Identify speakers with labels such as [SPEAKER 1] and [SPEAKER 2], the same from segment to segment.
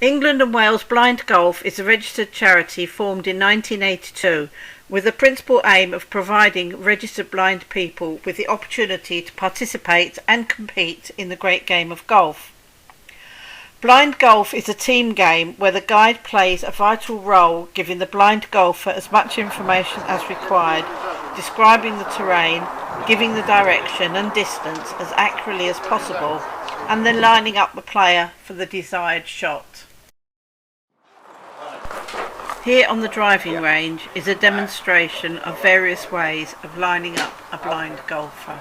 [SPEAKER 1] England and Wales Blind Golf is a registered charity formed in 1982 with the principal aim of providing registered blind people with the opportunity to participate and compete in the great game of golf. Blind golf is a team game where the guide plays a vital role, giving the blind golfer as much information as required, describing the terrain, giving the direction and distance as accurately as possible, and then lining up the player for the desired shot. Here on the driving range is a demonstration of various ways of lining up a blind golfer.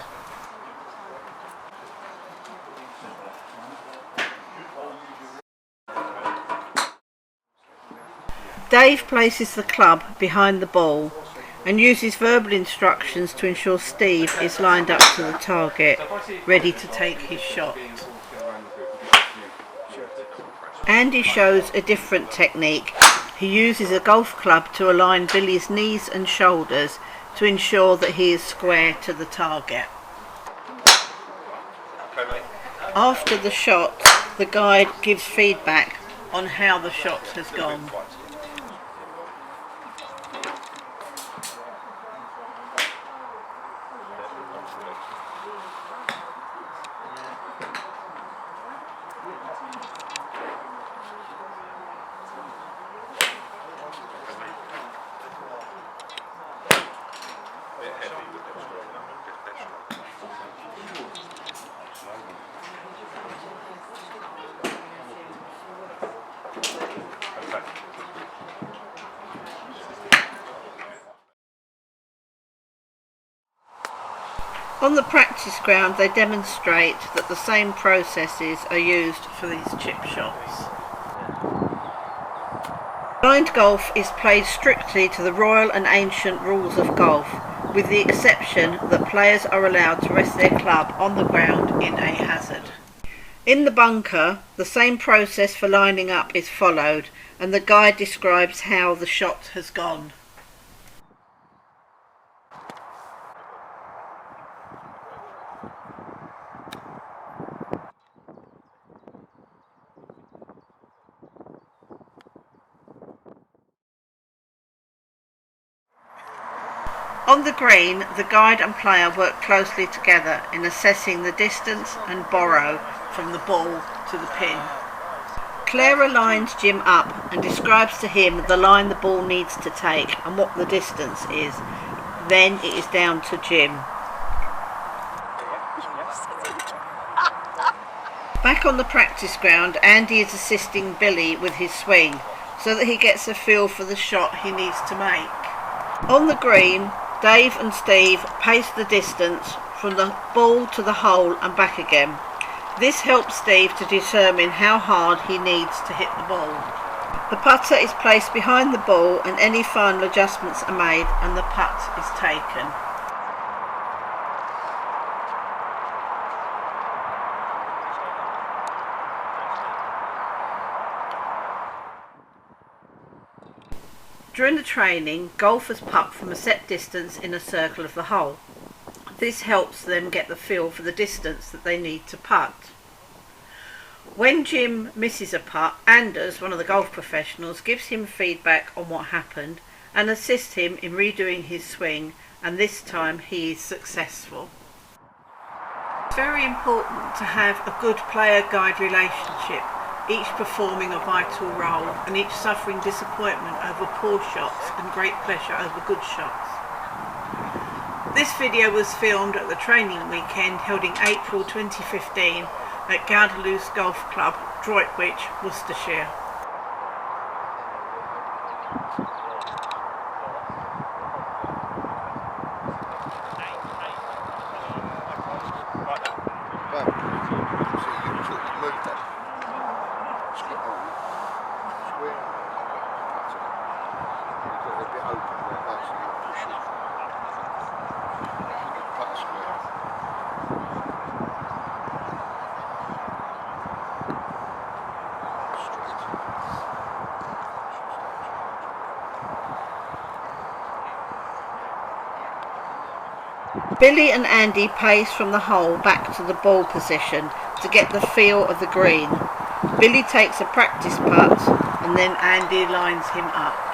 [SPEAKER 1] Dave places the club behind the ball and uses verbal instructions to ensure Steve is lined up to the target, ready to take his shot. Andy shows a different technique. He uses a golf club to align Billy's knees and shoulders to ensure that he is square to the target. After the shot, the guide gives feedback on how the shot has gone. On the practice ground, they demonstrate that the same processes are used for these chip shots. Blind golf is played strictly to the royal and ancient rules of golf, with the exception that players are allowed to rest their club on the ground in a hazard. In the bunker, the same process for lining up is followed, and the guide describes how the shot has gone. On the green, the guide and player work closely together in assessing the distance and borrow from the ball to the pin. Clara lines Jim up and describes to him the line the ball needs to take and what the distance is. Then it is down to Jim. Back on the practice ground, Andy is assisting Billy with his swing so that he gets a feel for the shot he needs to make. On the green, Dave and Steve pace the distance from the ball to the hole and back again. This helps Steve to determine how hard he needs to hit the ball. The putter is placed behind the ball and any final adjustments are made and the putt is taken. During the training, golfers putt from a set distance in a circle of the hole. This helps them get the feel for the distance that they need to putt. When Jim misses a putt, Anders, one of the golf professionals, gives him feedback on what happened and assists him in redoing his swing, and this time he is successful. It's very important to have a good player-guide relationship, each performing a vital role and each suffering disappointment over poor shots and great pleasure over good shots. This video was filmed at the training weekend held in April 2015 at Gaudet Luce Golf Club, Droitwich, Worcestershire. Billy and Andy pace from the hole back to the ball position to get the feel of the green. Billy takes a practice putt and then Andy lines him up.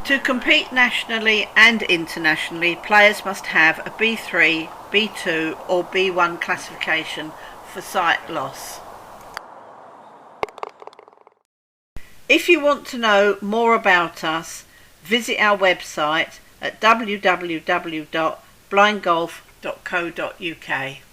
[SPEAKER 1] To compete nationally and internationally, players must have a B3, B2 or B1 classification for sight loss. If you want to know more about us, visit our website at www.blindgolf.co.uk.